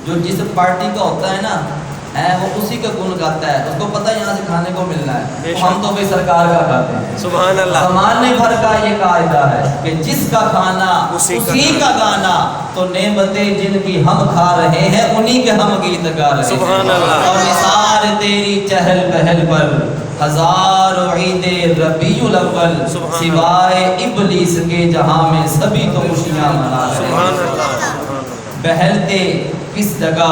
جو جس پارٹی کا ہوتا ہے نا وہ اسی کا گن گاتا ہے، اس کو پتہ ہے یہاں سے کھانے کو ملنا ہے، ہم تو بھی سرکار کا کھاتے ہیں۔ سبحان اللہ۔ زمانے بھر کا یہ قاعدہ ہے کہ جس کا کھانا اسی کا گانا، تو نعمتیں جن کی ہم کھا رہے ہیں انہی کے ہم گیت گا رہے ہیں۔ سبحان اللہ۔ اور نثار تیری چہل پہل پر ہزار عید ربیع الاول، سوائے ابلیس کے جہاں میں سبھی تو خوشیاں منا رہے ہیں۔ سبحان اللہ۔ بہلتے کس جگہ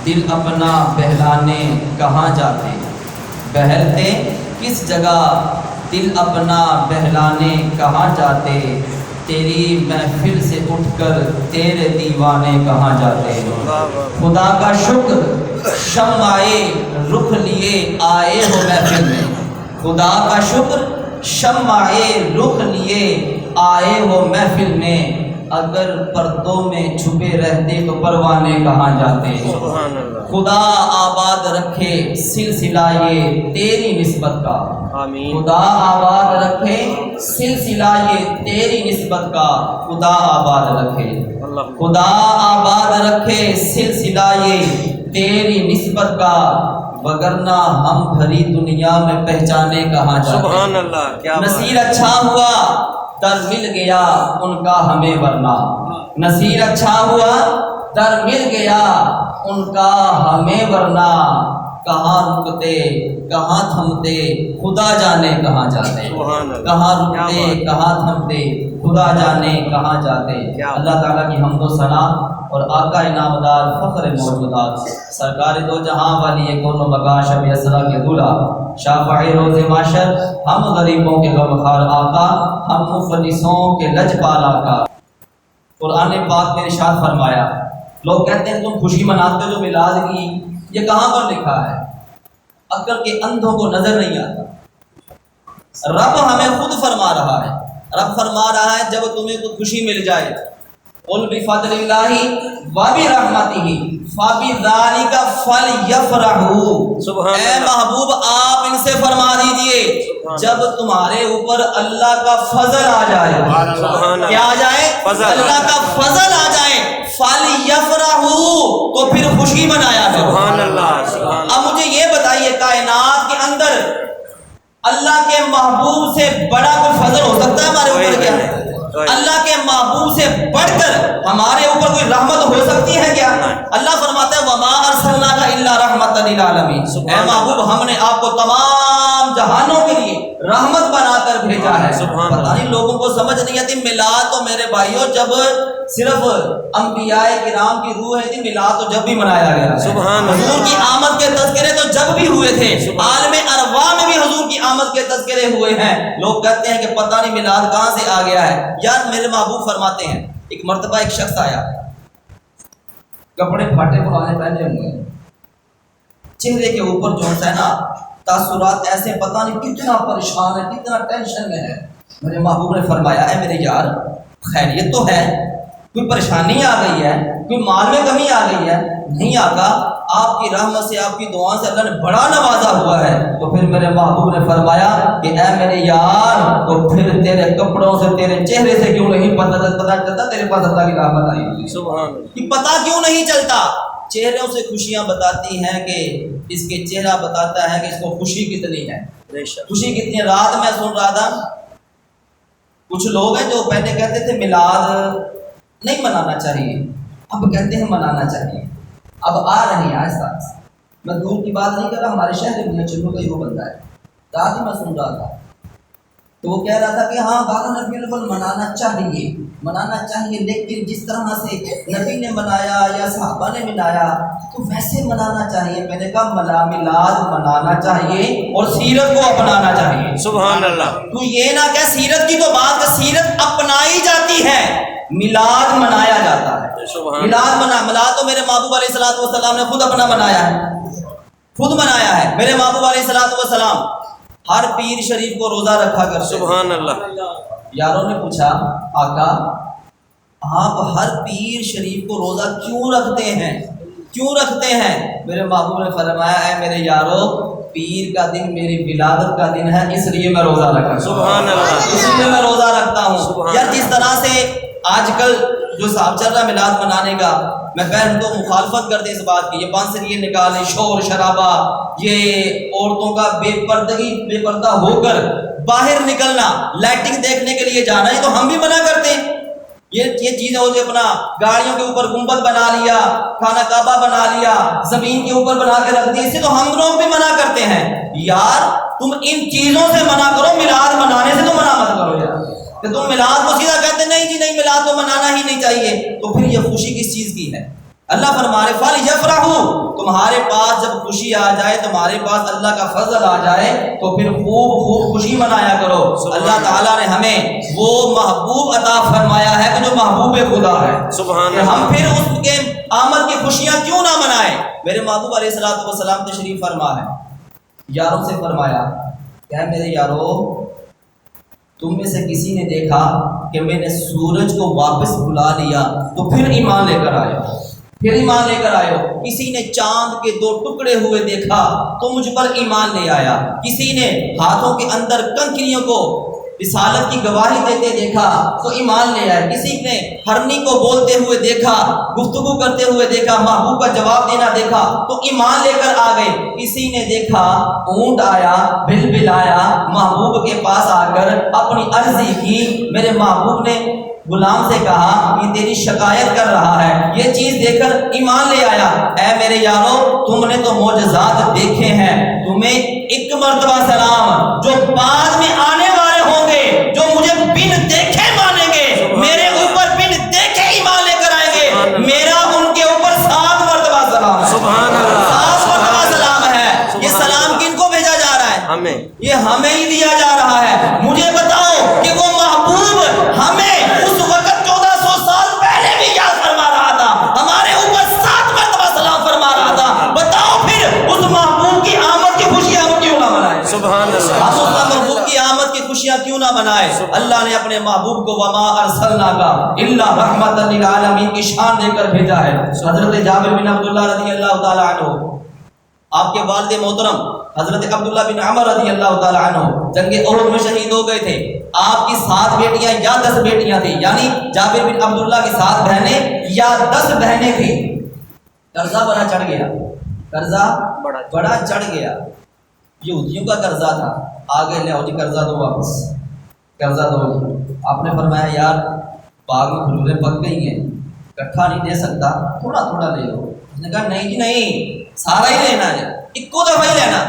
دل اپنا بہلانے کہاں جاتے، بہلتے کس جگہ دل اپنا بہلانے کہاں جاتے، تیری محفل سے اٹھ کر تیرے دیوانے کہاں جاتے۔ خدا کا شکر شمعے رخ لیے آئے ہو محفل میں، خدا کا شکر شمعے رخ لیے آئے ہو محفل میں، اگر پردوں میں چھپے رہتے تو پروانے کہاں جاتے۔ خدا آباد رکھے سلسلہ یہ تیری نسبت کا، آمین۔ خدا آباد رکھے سلسلہ یہ تیری نسبت کا، خدا آباد رکھے، خدا آباد رکھے سلسلہ یہ تیری نسبت کا، وگرنہ ہم بھری دنیا میں پہچانے کہاں جاتے۔ سبحان اللہ۔ کیا نصیر اچھا ہوا در مل گیا ان کا ہمیں ورنہ، نصیر اچھا ہوا در مل گیا ان کا ہمیں ورنہ، کہاں رکتے کہاں تھمتے خدا جانے کہاں جاتے، کہاں رکتے کہاں تھمتے خدا جانے کہاں جاتے۔ اللہ تعالیٰ کی حمد و ثنا اور آقا انعامدار فخر موجودات سرکار دو جہاں والی کون و مکان شب اسرا کے دلہا شافع روز محشر، ہم غریبوں کے غمخوار آقا، ہم مفلسوں کے لجپال آقا۔ قرآن پاک میں ارشاد فرمایا، لوگ کہتے ہیں تم خوشی مناتے ہو جو میلاد کی، یہ کہاں پر لکھا ہے؟ عقل کے اندھوں کو نظر نہیں آتا۔ رب ہمیں خود فرما رہا ہے، رب فرما رہا ہے جب تمہیں تو خوشی مل جائے، قل بفضل اللہ وبرحمتہ فبذلک فلیفرحوا، اے محبوب آپ ان سے فرما دیجئے جب تمہارے اوپر اللہ کا فضل آ جائے، کیا آ جائے؟ اللہ کا فضل آ جائے، فلیفرحوا، تو پھر خوشی منایا ہے۔ سبحان اللہ۔ اب مجھے یہ بتائیے کائنات کے اندر اللہ کے محبوب سے بڑا کوئی فضل ہو سکتا ہے ہمارے اوپر کیا؟ اللہ کے محبوب سے بڑھ کر ہمارے اوپر کوئی رحمت ہو سکتی ہے کیا؟ اللہ فرماتا ہے وَمَا أَرْسَلْنَاكَ إِلَّا رَحْمَةً لِلْعَالَمِينَ، اے محبوب ہم نے آپ کو تمام جہانوں کے لیے رحمت بنا کر بھیجا ہے۔ پتہ نہیں لوگوں کو سمجھ نہیں آتی میلاد تو میرے بھائیوں جب صرف انبیاء کرام کی روح ہے تھی، میلاد تو جب بھی منایا گیا، حضور کی آمد کے تذکرے تو جب بھی ہوئے تھے، عالم ارواح میں بھی حضور کی آمد کے تذکرے ہوئے ہیں۔ لوگ کہتے ہیں کہ پتہ نہیں میلاد کہاں سے آ گیا ہے۔ یار میرے محبوب فرماتے ہیں ایک مرتبہ ایک شخص آیا، کپڑے پھاٹے پرانے پہنے ہوئے، چہرے کے اوپر جو ہے نا تاثرات ایسے، پتہ نہیں کتنا پریشان ہے، کتنا ٹینشن میں ہے۔ میرے محبوب نے فرمایا اے میرے یار خیریت تو ہے، کوئی پریشانی آ گئی ہے، کوئی مال میں کمی آ گئی ہے؟ نہیں آقا، آپ کی رحمت سے آپ کی دعا سے اللہ نے بڑا نوازا ہوا ہے۔ تو پھر میرے محبوب نے فرمایا کہ اے میرے یار تو پھر تیرے کپڑوں سے تیرے چہرے سے کیوں نہیں پتہ چلتا تیرے پاس اللہ کی رحمت آئی ہوئی؟ سبحان کہ پتہ کیوں نہیں چلتا؟ چہروں سے خوشیاں بتاتی ہیں کہ اس کے چہرہ بتاتا ہے کہ اس کو خوشی کتنی ہے، خوشی کتنی ہے۔ رات میں سن رہا تھا کچھ لوگ ہیں جو پہلے کہتے تھے میلاد نہیں منانا چاہیے، اب کہتے ہیں منانا چاہیے، اب آ رہے ہیں آہستہ آہستہ۔ میں دور کی بات نہیں کر رہا، ہمارے شہر میں چلو کا ہی وہ بندہ ہے، رات ہی میں سن رہا تھا تو وہ کہہ رہا تھا کہ ہاں بارہ نبی الاول منانا چاہیے لیکن جس طرح سے نبی نے منایا یا صحابہ نے منایا تو ویسے منانا چاہیے۔ میں نے کہا میلاد منانا چاہیے اور سیرت کو اپنانا چاہیے۔ سبحان اللہ۔ تو یہ نہ کہ سیرت کی تو بات کہ سیرت اپنائی جاتی ہے، میلاد منایا جاتا ہے۔ میلاد تو میرے محبوب علیہ الصلوۃ والسلام نے خود اپنا منایا ہے، میرے محبوب علیہ الصلوۃ والسلام ہر پیر شریف کو روزہ رکھا کرتے۔ سبحان اللہ۔ یاروں نے پوچھا آقا آپ ہر پیر شریف کو روزہ کیوں رکھتے ہیں؟ میرے محبوب نے فرمایا اے میرے یارو پیر کا دن میری ولادت کا دن ہے، اس لیے میں روزہ رکھتا ہوں۔ سبحان اللہ۔ اس لیے میں روزہ رکھتا ہوں۔ یار جس طرح سے آج کل جو صاحب چل رہا میلاد منانے کا، میں بہن تو مخالفت کرتے اس بات کی، یہ بانسری نکالیں، شور شرابہ، یہ عورتوں کا بے پردہ ہو کر باہر نکلنا، لائٹنگ دیکھنے کے لیے جانا، یہ تو ہم بھی منع کرتے ہیں۔ یہ چیزیں ہو جو اپنا گاڑیوں کے اوپر گنبد بنا لیا، خانہ کعبہ بنا لیا، زمین کے اوپر بنا کے رکھ دی، اسے تو ہم لوگ بھی منع کرتے ہیں۔ یار تم ان چیزوں سے منع کرو، میلاد منانے سے تو منع مت کرو یار، کہ تم میلاد کو سیدھا کہتے نہیں جی نہیں میلاد کو منانا ہی نہیں چاہیے، تو پھر یہ خوشی کس چیز کی ہے؟ اللہ فرما رہے فَلْيَفْرَحُوا، تمہارے پاس جب خوشی آ جائے، تمہارے پاس اللہ کا فضل آ جائے تو پھر خوب خوب خوشی منایا کرو۔ اللہ تعالیٰ نے ہمیں وہ محبوب عطا فرمایا ہے کہ جو محبوب خدا ہے، سبحان کہ ہم پھر اس کے آمد کی خوشیاں کیوں نہ منائیں۔ میرے محبوب علیہ الصلوۃ والسلام تشریف فرما ہے، یاروں سے فرمایا کہ اے میرے یارو، تم میں سے کسی نے دیکھا کہ میں نے سورج کو واپس بلا لیا تو پھر ایمان لے کر آیا، پھر ایمان لے کر آئے ہو؟ کسی نے چاند کے 2 ٹکڑے ہوئے دیکھا تو مجھ پر ایمان لے آیا، کسی نے ہاتھوں کے اندر کنکریوں کو رسالت کی گواہی دیتے دیکھا تو ایمان لے آئے، کسی نے ہرنی کو بولتے ہوئے دیکھا، گفتگو کرتے ہوئے دیکھا، محبوب کا جواب دینا دیکھا تو ایمان لے کر آ گئے، کسی نے دیکھا اونٹ آیا، بل بلایا، محبوب کے پاس آ کر اپنی عرضی کی، میرے محبوب نے غلام سے کہا یہ تیری شکایت کر رہا ہے، یہ چیز دیکھ کر ایمان لے آیا۔ اے میرے یارو، تم نے تو معجزات دیکھے ہیں، تمہیں ایک مرتبہ سلام، جو بعد میں آنے والے ہوں گے، جو مجھے بن دیکھے مانیں گے، میرے اوپر بن دیکھے ایمان لے کر آئیں گے، میرا ان کے اوپر 7 مرتبہ سلام ہے، سبحان اللہ، 7 مرتبہ سلام ہے۔ یہ سلام کن کو بھیجا جا رہا ہے؟ ہمیں، یہ ہمیں ہی دیا جا رہا ہے۔ مجھے بتاؤ کہ وہ محبوب ہمیں اس وقت 1400 سال پہلے بھی یاد فرما رہا تھا، ہمارے اوپر 7 مرتبہ سلام فرما رہا تھا، بتاؤ پھر اس محبوب کی آمد کی خوشیاں ہم کیوں نہ منائیں؟ سبحان اللہ، ہم اس محبوب کی آمد کی خوشیاں کیوں نہ منائیں؟ اللہ نے اپنے محبوب کو وما ارسلناک الا رحمۃ للعالمین کی شان دے کر بھیجا ہے۔ حضرت جابر بن عبداللہ رضی اللہ تعالی عنہ، آپ کے والد محترم حضرت عبداللہ بن عمر رضی اللہ تعالی عنہ جنگ احد میں شہید ہو گئے تھے۔ آپ کی 7 بیٹیاں یا 10 بیٹیاں تھیں، یعنی جابر بن عبداللہ کی 7 بہنیں یا 10 بہنیں تھیں۔ قرضہ بڑا چڑھ گیا، قرضہ بڑا چڑھ گیا، یہودیوں کا قرضہ تھا۔ آگے لے آؤ جی قرضہ دو، واپس قرضہ دو جی۔ آپ نے فرمایا یار باغ میں کھجوریں پک گئی ہیں، اکٹھا نہیں دے سکتا، تھوڑا تھوڑا لے لو۔ اس نے کہا نہیں جی نہیں، سارا ہی لینا ہے، ایکو دفعہ ہی لینا۔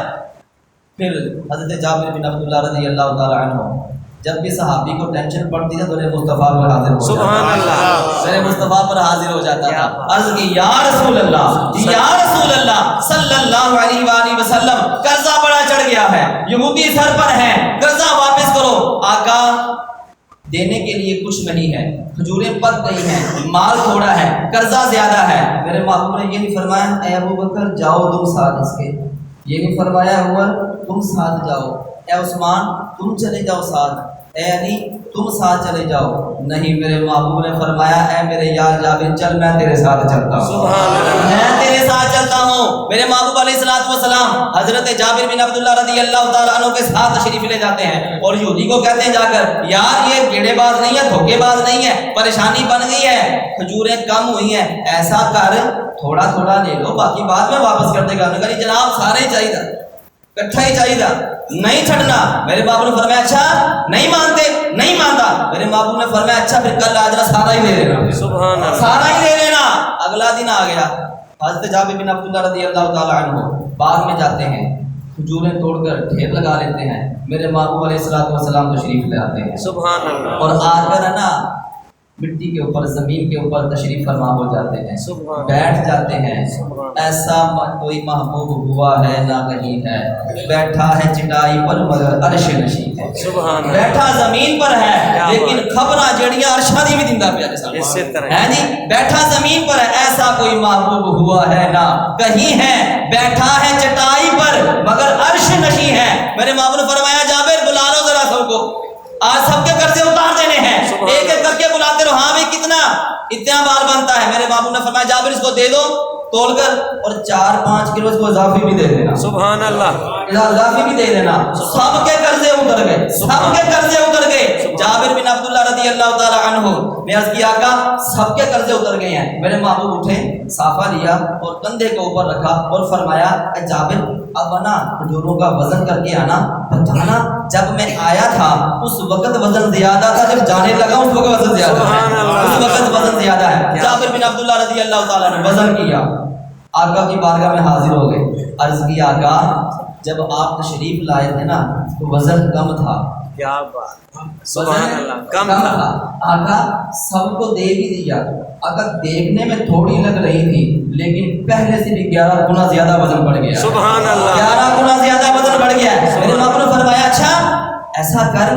پھر حضرت جابر بن عبداللہ رضی اللہ تعالی عنہ، جب بھی صحابی کو ٹینشن پڑتی ہے تو میرے مصطفیٰ پر حاضر ہو جاتا، سبحان اللہ، میرے مصطفیٰ پر حاضر ہو جاتا تھا۔ عرض کی یا رسول اللہ، یا رسول اللہ صلی اللہ علیہ وآلہ وسلم، قرضہ بڑا چڑھ گیا ہے، یہودی سر پر ہیں، قرضہ واپس کرو۔ آقا دینے کے لیے کچھ نہیں ہے، کھجوریں پک گئی ہیں، مال تھوڑا ہے، قرضہ زیادہ ہے۔ میرے محبوب نے یہ نہیں فرمایا اے ابو بکر جاؤ تم ساتھ اس کے، یہ نہیں فرمایا عمر تم ساتھ جاؤ، اے عثمان تم چلے جاؤ ساتھ، اے علی تم ساتھ چلے جاؤ، نہیں، میرے محبوب نے فرمایا اے میرے یار جابر چل، میں تیرے ساتھ چلتا ہوں، سبحان اللہ، میں تیرے ساتھ چلتا ہوں۔ میرے محبوب علیہ الصلوۃ والسلام حضرت جابر بن عبداللہ رضی اللہ تعالیٰ عنہ کے ساتھ تشریف لے جاتے ہیں، اور یہودی کو کہتے ہیں جا کر یار یہ گیڑے باز نہیں ہے، دھوکے باز نہیں ہے، پریشانی بن گئی ہے، کھجوریں کم ہوئی ہیں، ایسا کر تھوڑا تھوڑا لے لو، باقی بعد میں واپس کر دے گا۔ انہوں نے کہا جناب سارے ہی چاہیے، کٹھا ہی چاہیے، نہیں چھڑنا۔ میرے محبوب نے فرمایا اچھا نہیں مانتے؟ نہیں مانتا۔ میرے محبوب نے فرمایا اچھا پھر کل آ جانا، سارا ہی لے لینا، سبحان اللہ، سارا ہی لے لینا۔ اگلا دن آ گیا، حضرت جابر بن عبداللہ رضی اللہ تعالی عنہ باغ میں جاتے ہیں، کھجوریں توڑ کر ڈھیر لگا لیتے ہیں، میرے محبوب علیہ الصلوۃ والسلام تشریف لے آتے ہیں، سبحان اللہ، اور آ کر ہے نا مٹی کے اوپر، زمین کے اوپر تشریف فرما ہو جاتے ہیں، سبحان بیٹھ جاتے ہیں۔ سبحان ایسا کوئی محبوب ہوا ہے نہ کہیں ہے، بیٹھا ہے چٹائی پر مگر عرش نشین ہے، سبحان اللہ، بیٹھا زمین پر ہے لیکن خبراں جڑیاں عرشاں دی بھی دیندا پیا جیسا اسی طرح ہے جی، بیٹھا زمین پر ہے، ایسا کوئی محبوب ہوا ہے نہ کہیں ہے، بیٹھا ہے چٹائی پر مگر عرش نشین ہے۔ میرے محبوب نے فرمایا جابر بلا لو ذرا سب کو، آج سب کے قرضے اتار دینے ہیں، ایک ایک کر کے بلاتے رہو، ہاں بھائی کتنا، اتنا مال بنتا ہے۔ میرے محبوب نے فرمایا جابر اس کو دے دو تول کر، اور 4-5 کلو اس کو اضافی بھی دے دینا، سبحان اللہ، اضافی بھی دے دینا۔ سب کے قرضے اتر گئے، سب کے قرضے اتر گئے۔ جابر بن عبداللہ رضی اللہ تعالی عنہ نے عرض کیا آقا سب کے قرضے اتر گئے ہیں. میرے محبوب اٹھے, صافہ لیا اور کندھے کے اوپر رکھا اور فرمایا اے جابر اب نا کھجوروں کا وزن کر کے آنا, بتانا جب میں آیا تھا اس وقت وزن زیادہ تھا, جب جانے لگا اس وقت وزن زیادہ ہے, اس وقت وزن زیادہ ہے. جابر بن عبداللہ رضی اللہ تعالیٰ نے وزن کیا, آقا کی بارگاہ میں حاضر ہو گئے. عرض کی آقا جب آپ تشریف لائے تھے نا تو وزن کم تھا. کیا بات, سبحان اللہ, کم تھا. آقا سب کو دے بھی دیا, آقا دیکھنے میں تھوڑی لگ رہی تھی لیکن پہلے سے بھی 11 گنا زیادہ وزن بڑھ گیا. سبحان اللہ, 11 گنا زیادہ وزن بڑھ گیا. میرے باپ نے فرمایا اچھا ایسا کر,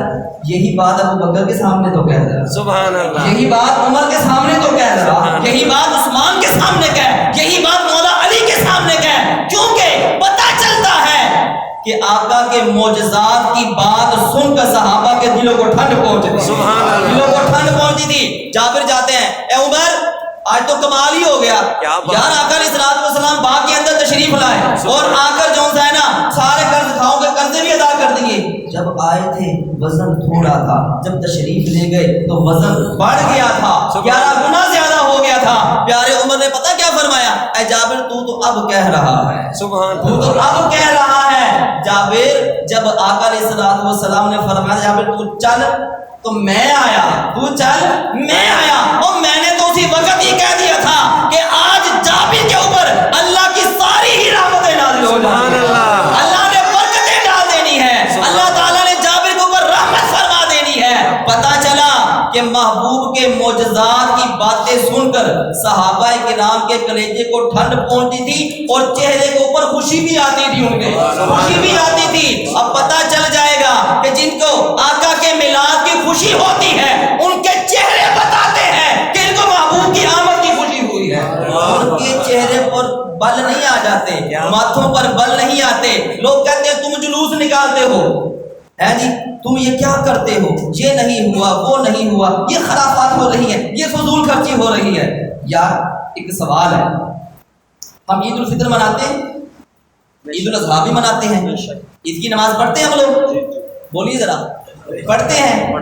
یہی بات ابو بکر کے سامنے تو کہہ رہا, سبحان اللہ, یہی بات عمر کے سامنے تو کہہ رہا, یہی بات عثمان کے سامنے کہہ, یہی بات مولا علی کے سامنے کہہ, کیونکہ پتہ چلتا ہے کہ آقا کے معجزات کی بات سن کر صحابہ کے دلوں کو ٹھنڈ پہنچتی تھی. سبحان اللہ, دلوں کو ٹھنڈ پہنچتی تھی. جابر جاتے ہیں, اے عمر آج تو کمال ہی ہو گیا یار, آقا علیہ الصلوۃ والسلام باغ کے اندر تشریف لائے اور آ کر جو ہے نا سارے قرض کھاؤں کے قرضے بھی ادا کر دیے. جب آئے تھے وزن تھوڑا تھا, جب تشریف لے گئے تو وزن بڑھ گیا تھا, 11 گنا زیادہ ہو گیا تھا. پیارے عمر نے پتہ کیا فرمایا, اے جابر تو اب کہہ رہا ہے, سبحان تو اب کہہ رہا ہے. جابر جب آقا علیہ الصلوۃ والسلام نے فرمایا جابر تو چل, تو میں آیا, تو چل میں آیا, اور میں نے تو اسی وقت ہی کہہ دیا تھا کہ آج جابر کے اوپر اللہ کی ساری ہی رحمتیں نازل ہو جائیں. اللہ نے برکتیں ڈال دینی ہے, اللہ تعالیٰ نے جابر کے اوپر رحمت فرما دینی ہے. پتہ چلا کہ محبوب کے معجزات کی باتیں سن کر صحابہ کرام کے کلیجے کو ٹھنڈ پہنچتی تھی اور چہرے کے اوپر خوشی بھی آتی تھی, ان کے خوشی بھی آتی تھی. اب پتہ چل جائے گا کہ جن کو آقا کے میلاد کی خوشی ہوتی ہے ان کے چہرے بتاتے ہیں کہ ان کو محبوب کی آمد کی خوشی ہوئی ہے. ان کے چہرے پر بل نہیں آ جاتے, ماتھوں پر بل نہیں آتے. لوگ کہتے ہیں تم جلوس نکالتے ہو, ہے جی تم یہ کیا کرتے ہو, یہ نہیں ہوا وہ نہیں ہوا, یہ خرافات ہو رہی ہیں, یہ فضول خرچی ہو رہی ہے. یار ایک سوال ہے, ہم عید الفطر مناتے ہیں, عید الاضحیٰ بھی مناتے ہیں, عید کی نماز پڑھتے ہیں ہم لوگ, بولیے ذرا, پڑھتے ہیں,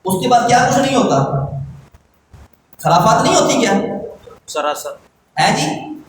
اس کے بعد کیا کچھ نہیں ہوتا, خرافات نہیں ہوتی کیا سراسر, ہے جی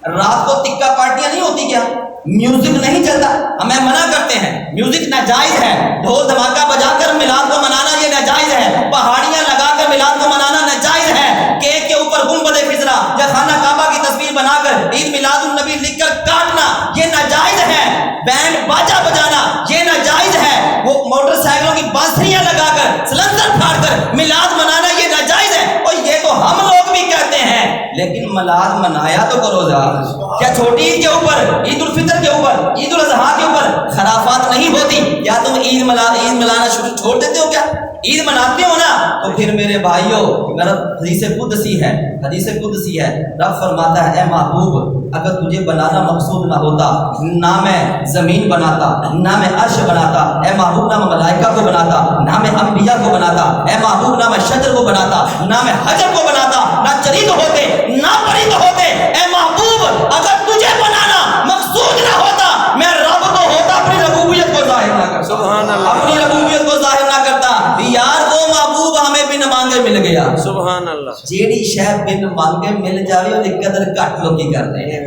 رات کو تکا پارٹیاں نہیں ہوتی کیا, میوزک نہیں چلتا, ہمیں منع کرتے ہیں میوزک ناجائز ہے, ڈھول دھماکہ بجا کر میلاد کو منانا یہ ناجائز ہے, پہاڑیاں لگا کر میلاد کو منانا ناجائز ہے, کیک کے اوپر گنبد خضرا یا خانہ کعبہ کی تصویر بنا کر عید میلاد النبی لکھ کر کاٹنا یہ ناجائز ہے, بینڈ باجا بجانا یہ ناجائز ہے, وہ موٹر سائیکلوں کی بانسریاں لگا کر سلنسر پھاڑ کر میلاد منانا یہ ناجائز ہے. اور یہ تو ہم لوگ بھی کہتے ہیں, لیکن میلاد منایا تو کرو ذرا. کیا چھوٹی عید کے اوپر, عید الفطر کے اوپر, عید الاضحیٰ کے اوپر خرافات نہیں ہوتی؟ یا تم عید ملانا چھوڑ دیتے ہو کیا؟ عید مناتے ہو نا تو پھر میرے بھائیوں حدیث قدسی ہے, حدیث قدسی ہے, رب فرماتا ہے اے محبوب اگر تجھے بنانا مقصود نہ ہوتا نہ میں زمین بناتا, نہ میں عرش بناتا, اے محبوب نہ میں ملائکہ کو بناتا, نہ میں انبیاء کو بناتا, اے محبوب نہ میں شجر کو بناتا, نہ میں حجر کو بناتا, نہ چرند ہوتے نہ پرند ہوتے. اے محبوب اگر تجھے بنانا مقصود نہ ہوتا میں رب تو ہوتا اپنی ربوبیت کو ظاہر نہ کرتا, سبحان اللہ, اپنی ربوبیت کو ظاہر نہ کرتا. یار وہ محبوب ہمیں بن مانگے مل گیا, سبحان اللہ, جیڑی شے بن مانگے مل جاوے او دی قدر گھٹ لوکی کرتے ہیں,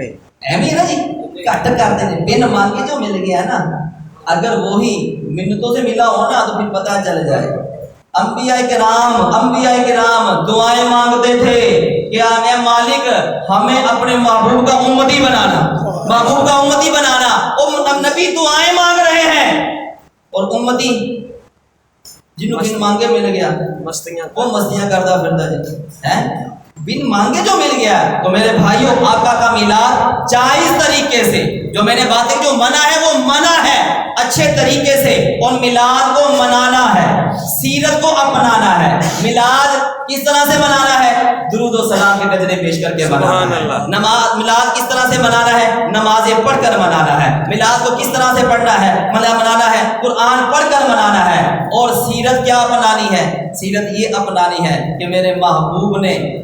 ایویں نا جی گھٹ کرتے ہیں. بن مانگے جو مل گیا نا, اگر وہی منتوں سے ملا ہو نا تو پھر پتہ چل جائے. انبیاء کرام دعائیں مانگتے تھے کہ اے مالک ہمیں اپنے محبوب کا امتی بنانا, محبوب کا امتی بنانا. اور نبی دعائیں مانگ رہے ہیں اور امتی جنہوں بن مانگے مل گیا مستیاں وہ مستیاں کرتا پھرتا جی ہے. بن مانگے جو مل گیا تو میرے بھائیوں آقا کا میلاد جائز طریقے سے, جو میں نے باتیں جو منع ہے وہ منع ہے اچھے طریقے سے, اور میلاد کو منانا ہے, سیرت کو اپنانا ہے. میلاد کس طرح سے منانا ہے, درود و سلام کے گجرے پیش کر کے منانا ہے. نماز میلاد کس طرح سے منانا ہے, نمازیں پڑھ کر منانا ہے. میلاد کو کس طرح سے پڑھنا ہے, منانا ہے قرآن پڑھ کر منانا ہے. اور سیرت کیا اپنانی ہے, سیرت یہ اپنانی ہے کہ میرے محبوب نے